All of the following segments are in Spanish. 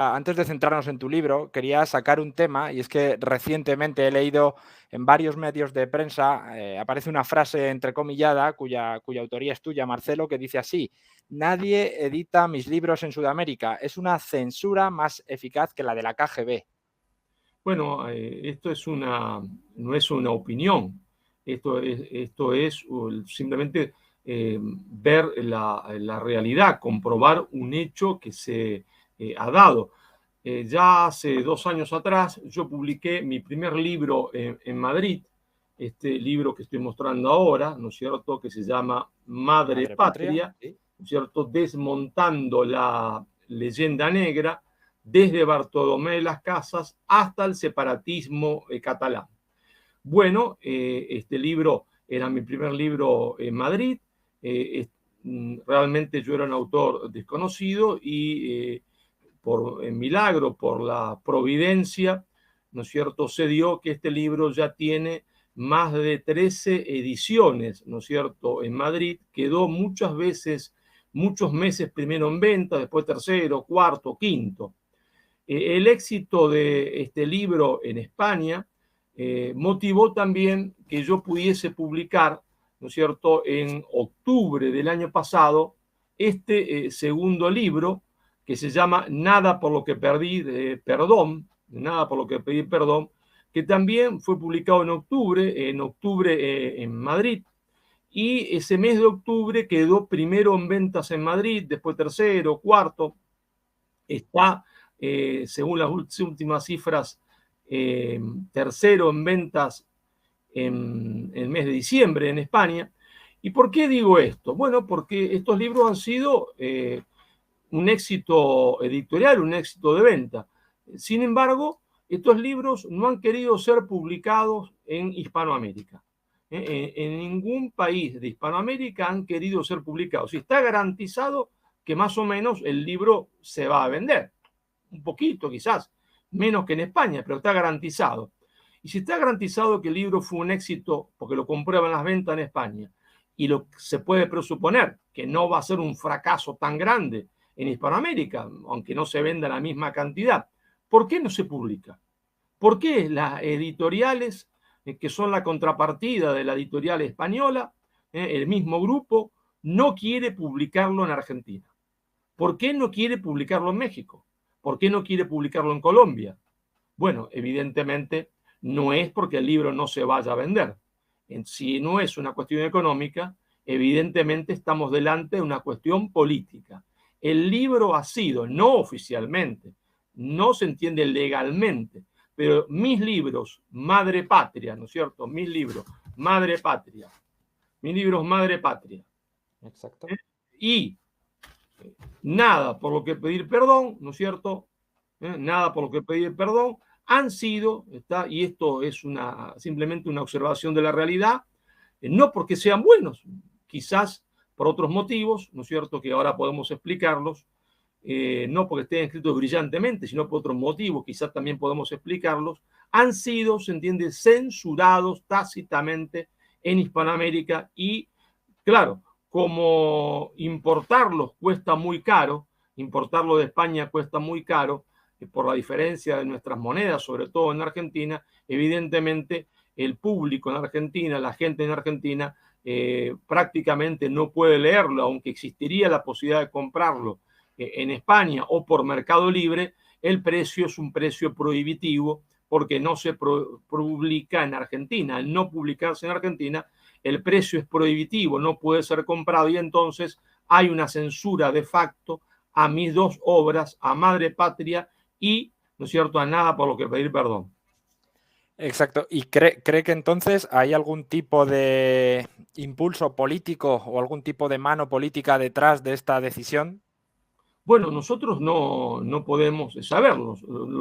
Antes de centrarnos en tu libro, quería sacar un tema, y es que recientemente he leído en varios medios de prensa, aparece una frase entrecomillada cuya autoría es tuya, Marcelo, que dice así: nadie edita mis libros en Sudamérica, es una censura más eficaz que la de la KGB. Bueno, esto no es una opinión, esto es simplemente ver la realidad, comprobar un hecho que se ha dado. Ya hace 2 años atrás yo publiqué mi primer libro en Madrid, este libro que estoy mostrando ahora, ¿no es cierto?, que se llama Madre Madre patria, Patria, ¿sí? ¿no es cierto?, desmontando la leyenda negra desde Bartolomé de las Casas hasta el separatismo catalán. Bueno, este libro era mi primer libro en Madrid. Realmente yo era un autor desconocido y por el milagro, por la providencia, ¿no es cierto?, se dio que este libro ya tiene más de 13 ediciones, ¿no es cierto?, en Madrid. Quedó muchas veces, muchos meses primero en venta, después tercero, cuarto, quinto. El éxito de este libro en España motivó también que yo pudiese publicar, ¿no es cierto?, en octubre del año pasado, este segundo libro que se llama Nada por lo que perdí perdón, Nada por lo que pedí perdón, que también fue publicado en octubre en Madrid, y ese mes de octubre quedó primero en ventas en Madrid, después tercero, cuarto. Está, según las últimas cifras, tercero en ventas en el mes de diciembre en España. ¿Y por qué digo esto? Bueno, porque estos libros han sido un éxito editorial, un éxito de venta. Sin embargo, estos libros no han querido ser publicados en Hispanoamérica. En ningún país de Hispanoamérica han querido ser publicados. Y está garantizado que más o menos el libro se va a vender. Un poquito, quizás, menos que en España, pero está garantizado. Y si está garantizado que el libro fue un éxito, porque lo comprueban las ventas en España, y se puede presuponer que no va a ser un fracaso tan grande en Hispanoamérica, aunque no se venda la misma cantidad, ¿por qué no se publica? ¿Por qué las editoriales, que son la contrapartida de la editorial española, el mismo grupo, no quiere publicarlo en Argentina? ¿Por qué no quiere publicarlo en México? ¿Por qué no quiere publicarlo en Colombia? Bueno, evidentemente no es porque el libro no se vaya a vender. Si no es una cuestión económica, evidentemente estamos delante de una cuestión política. El libro ha sido, no oficialmente, no se entiende legalmente, pero mis libros, Madre Patria, ¿no es cierto? Mis libros, Madre Patria, mis libros, Madre Patria. Exacto. ¿Eh? Y Nada por lo que pedir perdón, ¿no es cierto? Nada por lo que pedir perdón, han sido, y esto es simplemente una observación de la realidad, no porque sean buenos, quizás por otros motivos, ¿no es cierto?, que ahora podemos explicarlos, no porque estén escritos brillantemente, sino por otros motivos, quizás también podemos explicarlos, han sido, se entiende, censurados tácitamente en Hispanoamérica. Y claro, como importarlos cuesta muy caro, importarlo de España cuesta muy caro, por la diferencia de nuestras monedas, sobre todo en Argentina, evidentemente el público en Argentina, la gente en Argentina, prácticamente no puede leerlo, aunque existiría la posibilidad de comprarlo en España o por Mercado Libre. El precio es un precio prohibitivo porque no se publica en Argentina. Al no publicarse en Argentina, el precio es prohibitivo, no puede ser comprado, y entonces hay una censura de facto a mis dos obras, a Madre Patria y, ¿no es cierto?, a Nada por lo que pedir perdón. Exacto. ¿Y cree que entonces hay algún tipo de impulso político o algún tipo de mano política detrás de esta decisión? Bueno, nosotros no podemos saberlo.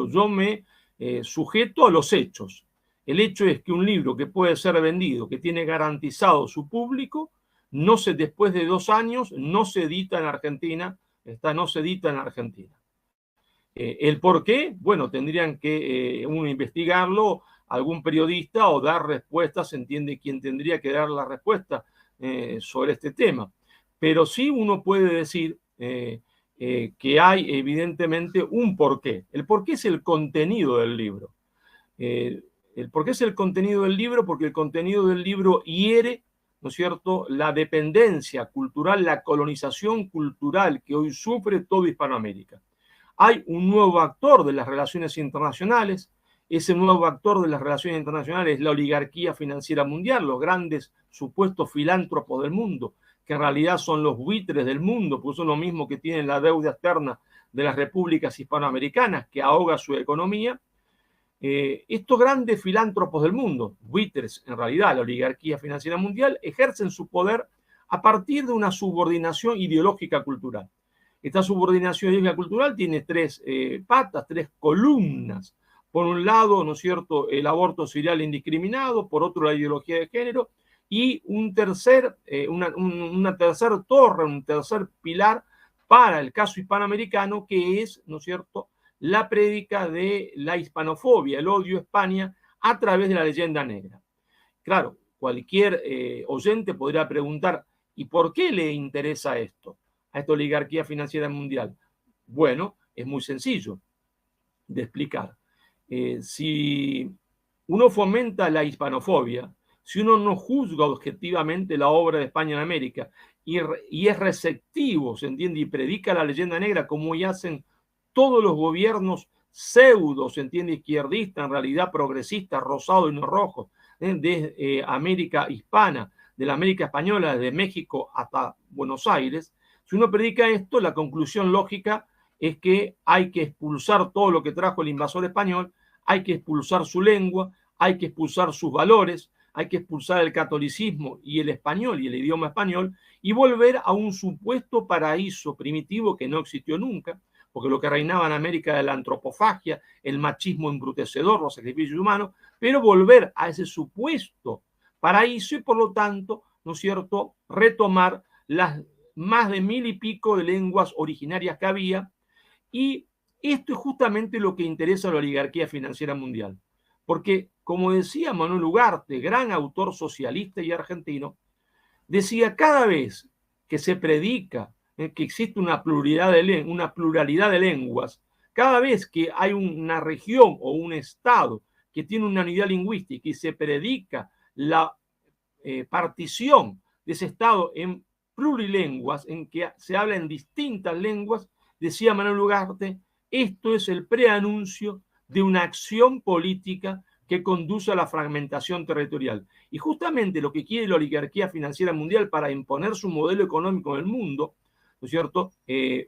Yo me sujeto a los hechos. El hecho es que un libro que puede ser vendido, que tiene garantizado su público, después de 2 años, no se edita en Argentina, no se edita en Argentina. ¿El por qué? Bueno, tendrían que uno investigarlo, algún periodista, o dar respuestas, se entiende quién tendría que dar la respuesta sobre este tema. Pero sí uno puede decir que hay evidentemente un porqué. El porqué es el contenido del libro. El porqué es el contenido del libro, porque el contenido del libro hiere, ¿no es cierto?, la dependencia cultural, la colonización cultural que hoy sufre toda Hispanoamérica. Hay un nuevo actor de las relaciones internacionales. Ese nuevo actor de las relaciones internacionales es la oligarquía financiera mundial, los grandes supuestos filántropos del mundo, que en realidad son los buitres del mundo, pues son lo mismo que tienen la deuda externa de las repúblicas hispanoamericanas, que ahoga su economía. Estos grandes filántropos del mundo, buitres en realidad, la oligarquía financiera mundial, ejercen su poder a partir de una subordinación ideológica cultural. Esta subordinación ideológica cultural tiene tres patas, tres columnas. Por un lado, ¿no es cierto?, el aborto serial indiscriminado, por otro, la ideología de género, y una tercera torre, un tercer pilar para el caso hispanoamericano, que es, ¿no es cierto?, la prédica de la hispanofobia, el odio a España a través de la leyenda negra. Claro, cualquier oyente podría preguntar, ¿y por qué le interesa esto a esta oligarquía financiera mundial? Bueno, es muy sencillo de explicar. Si uno fomenta la hispanofobia, si uno no juzga objetivamente la obra de España en América y es receptivo, ¿se entiende?, y predica la leyenda negra como ya hacen todos los gobiernos pseudo, ¿se entiende?, izquierdistas, en realidad progresistas, rosados y no rojos, de América hispana, de la América española, desde México hasta Buenos Aires. Si uno predica esto, la conclusión lógica es que hay que expulsar todo lo que trajo el invasor español, hay que expulsar su lengua, hay que expulsar sus valores, hay que expulsar el catolicismo y el español y el idioma español y volver a un supuesto paraíso primitivo que no existió nunca, porque lo que reinaba en América era la antropofagia, el machismo embrutecedor, los sacrificios humanos, pero volver a ese supuesto paraíso y por lo tanto, ¿no es cierto?, retomar las más de 1000 y pico de lenguas originarias que había. Y esto es justamente lo que interesa a la oligarquía financiera mundial. Porque, como decía Manuel Ugarte, gran autor socialista y argentino, decía, cada vez que se predica que existe una pluralidad de lenguas, cada vez que hay una región o un estado que tiene una unidad lingüística y se predica la partición de ese estado en plurilenguas, en que se habla en distintas lenguas, decía Manuel Ugarte, esto es el preanuncio de una acción política que conduce a la fragmentación territorial. Y justamente lo que quiere la oligarquía financiera mundial para imponer su modelo económico en el mundo, ¿no es cierto?,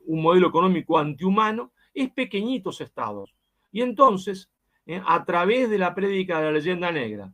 un modelo económico antihumano, es pequeñitos estados. Y entonces, a través de la prédica de la leyenda negra,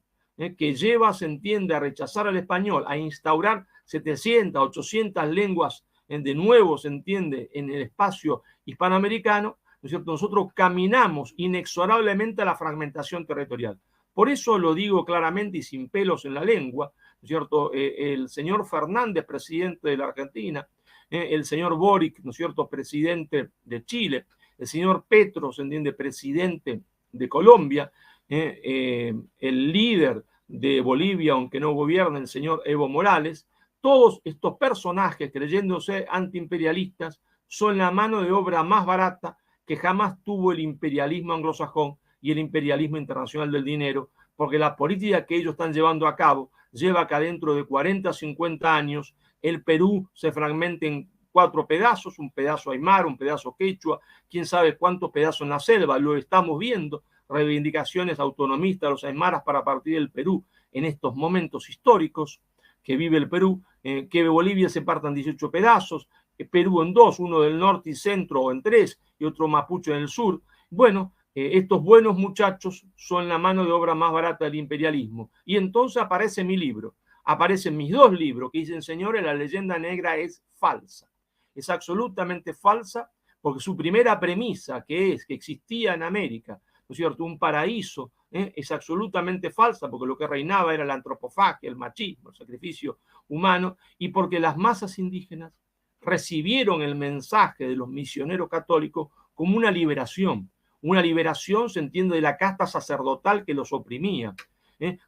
que lleva, se entiende, a rechazar al español, a instaurar 700, 800 lenguas de nuevo, se entiende, en el espacio hispanoamericano, ¿no es cierto?, nosotros caminamos inexorablemente a la fragmentación territorial. Por eso lo digo claramente y sin pelos en la lengua, ¿no es cierto?, el señor Fernández, presidente de la Argentina, el señor Boric, ¿no es cierto?, presidente de Chile, el señor Petro, se entiende, presidente de Colombia, el líder de Bolivia, aunque no gobierna, el señor Evo Morales, todos estos personajes creyéndose antiimperialistas son la mano de obra más barata que jamás tuvo el imperialismo anglosajón y el imperialismo internacional del dinero, porque la política que ellos están llevando a cabo lleva que dentro de 40, 50 años el Perú se fragmente en 4 pedazos, un pedazo aymara, un pedazo quechua, quién sabe cuántos pedazos en la selva, lo estamos viendo, reivindicaciones autonomistas de los aymaras para partir del Perú en estos momentos históricos que vive el Perú, que Bolivia se parta en 18 pedazos, Perú en 2, uno del norte y centro en 3 y otro mapuche en el sur. Bueno, estos buenos muchachos son la mano de obra más barata del imperialismo. Y entonces aparece mi libro, aparecen mis 2 libros que dicen, señores, la leyenda negra es falsa. Es absolutamente falsa porque su primera premisa, que es que existía en América, ¿no es cierto?, un paraíso, es absolutamente falsa porque lo que reinaba era la antropofagia, el machismo, el sacrificio humano, y porque las masas indígenas recibieron el mensaje de los misioneros católicos como una liberación, se entiende, de la casta sacerdotal que los oprimía,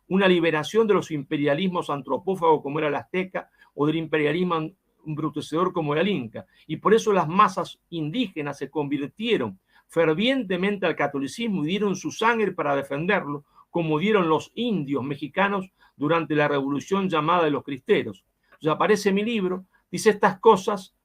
una liberación de los imperialismos antropófagos como era el azteca o del imperialismo embrutecedor como era el Inca. Y por eso las masas indígenas se convirtieron fervientemente al catolicismo y dieron su sangre para defenderlo, como dieron los indios mexicanos durante la revolución llamada de los cristeros. Entonces aparece mi libro, dice estas cosas,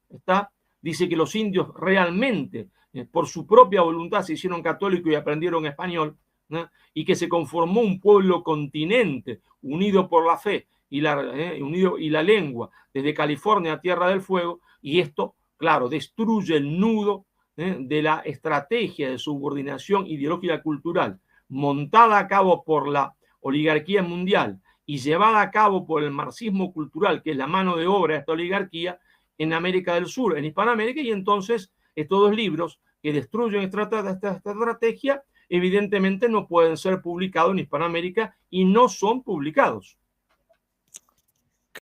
dice que los indios realmente, por su propia voluntad, se hicieron católicos y aprendieron español, ¿no? Y que se conformó un pueblo continente unido por la fe y la lengua, desde California a Tierra del Fuego, y esto, claro, destruye el nudo de la estrategia de subordinación ideológica cultural montada a cabo por la oligarquía mundial y llevada a cabo por el marxismo cultural, que es la mano de obra de esta oligarquía en América del Sur, en Hispanoamérica, y entonces estos dos libros que destruyen esta estrategia evidentemente no pueden ser publicados en Hispanoamérica y no son publicados.